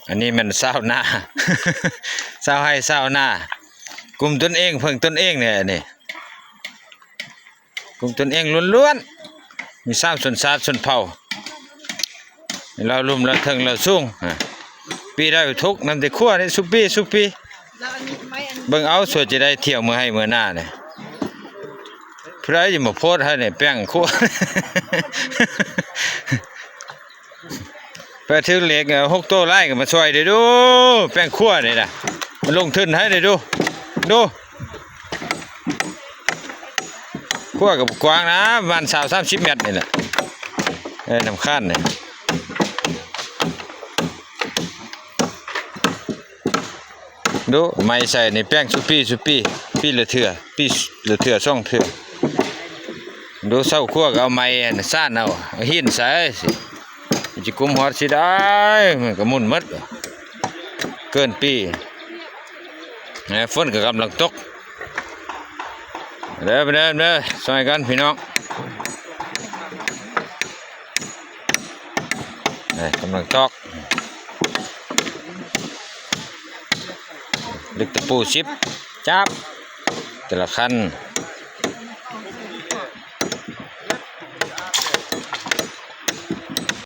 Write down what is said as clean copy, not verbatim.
อันนี้มันเศร้าหน้า เศร้าให้เศร้าหน้ากลุ่มตนเองเพิ่งตนเองเนี่ยนี่กลุ่มตนเองล้วนๆมี3 ชนชาติชนเผ่าเราลุ่มเราเทิงเราสูงปีได้ทุกน้ำแต่ขั้วนี่สุปีเบิ่งเอาส่วนจะได้เที่ยวมื้อให้มื้อหน้าเนี่ยผู้ใดจะมาโพสให้เนี่ยแป้งขั้ว ไปถึงเหล็ก6 โต้ไล่ก็มาช่วยได้ดูแป้งขั้วนี่น่ะมันลงทุนให้ได้ดูขั้วกับกว้างนะประมาณ20-30 เมตรนี่แหละน้ำข้านนี่ดูไม่ใส่ในแป้งสุปีละเถื่อปีละเถื่อ2 เถื่อดูเศร้าขั้วก็เอาไม้ซ่านเอาหินใส่สิจะกุมหอดสิได้มันก็มุนมัดเกินปีฝนก็กำลังตกเด้อช่วยกันพี่น้องกำลังตกลึกตะปู10จับแต่ละคัน